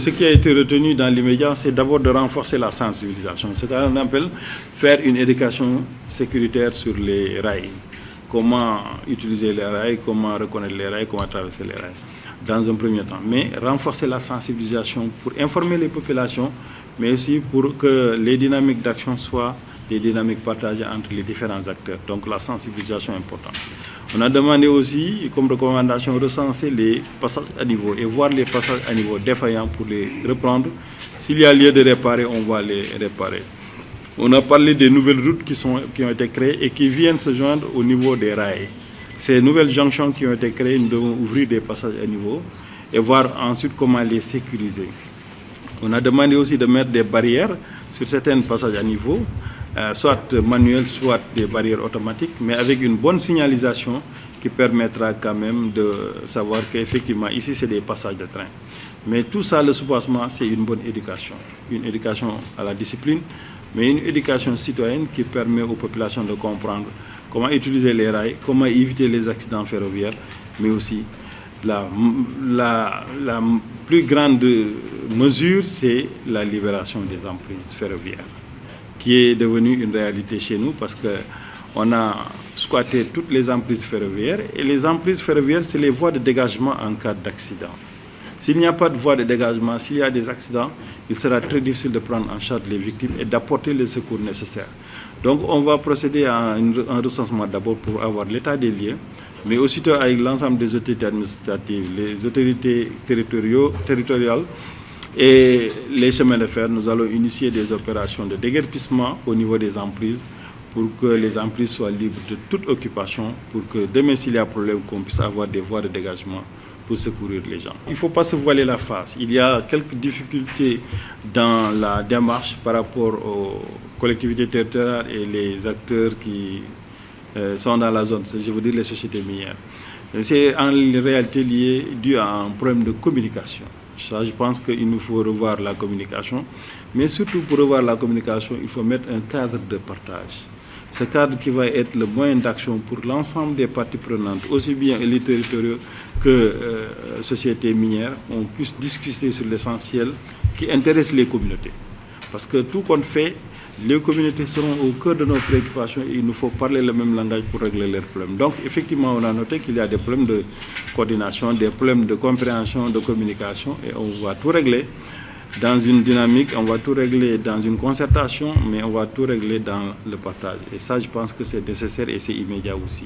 ce qui a été retenu dans l'immédiat, c'est d'abord de renforcer la sensibilisation. C'est-à-dire qu'on appelle faire une éducation sécuritaire sur les rails. Comment utiliser les rails, comment reconnaître les rails, comment traverser les rails, dans un premier temps. Mais renforcer la sensibilisation pour informer les populations, mais aussi pour que les dynamiques d'action soient des dynamiques partagées entre les différents acteurs. Donc la sensibilisation est importante. On a demandé aussi, comme recommandation, recenser les passages à niveau et voir les passages à niveau défaillants pour les reprendre. S'il y a lieu de réparer, on va les réparer. On a parlé des nouvelles routes qui ont été créées et qui viennent se joindre au niveau des rails. Ces nouvelles jonctions qui ont été créées, nous devons ouvrir des passages à niveau et voir ensuite comment les sécuriser. On a demandé aussi de mettre des barrières sur certains passages à niveau, soit manuelles, soit des barrières automatiques, mais avec une bonne signalisation qui permettra quand même de savoir qu'effectivement ici c'est des passages de train. Mais tout ça, le soubassement, c'est une bonne éducation à la discipline, mais une éducation citoyenne qui permet aux populations de comprendre comment utiliser les rails, comment éviter les accidents ferroviaires, mais aussi la plus grande mesure, c'est la libération des emprises ferroviaires, qui est devenue une réalité chez nous parce qu'on a squatté toutes les emprises ferroviaires. Et les emprises ferroviaires, c'est les voies de dégagement en cas d'accident. S'il n'y a pas de voie de dégagement, s'il y a des accidents, il sera très difficile de prendre en charge les victimes et d'apporter les secours nécessaires. Donc on va procéder à un recensement d'abord pour avoir l'état des lieux, mais aussitôt avec l'ensemble des autorités administratives, les autorités territoriales, et les chemins de fer, nous allons initier des opérations de déguerpissement au niveau des emprises pour que les emprises soient libres de toute occupation, pour que demain, s'il y a problème, qu'on puisse avoir des voies de dégagement pour secourir les gens. Il ne faut pas se voiler la face. Il y a quelques difficultés dans la démarche par rapport aux collectivités territoriales et les acteurs qui sont dans la zone, je veux dire les sociétés minières. C'est en réalité dû à un problème de communication. Ça, je pense qu'il nous faut revoir la communication. Mais surtout pour revoir la communication, il faut mettre un cadre de partage. Ce cadre qui va être le moyen d'action pour l'ensemble des parties prenantes, aussi bien les territoriaux que sociétés minières, on puisse discuter sur l'essentiel qui intéresse les communautés. Parce que tout compte fait, les communautés seront au cœur de nos préoccupations et il nous faut parler le même langage pour régler leurs problèmes. Donc effectivement, on a noté qu'il y a des problèmes de coordination, des problèmes de compréhension, de communication et on va tout régler dans une dynamique, on va tout régler dans une concertation, mais on va tout régler dans le partage. Et ça, je pense que c'est nécessaire et c'est immédiat aussi.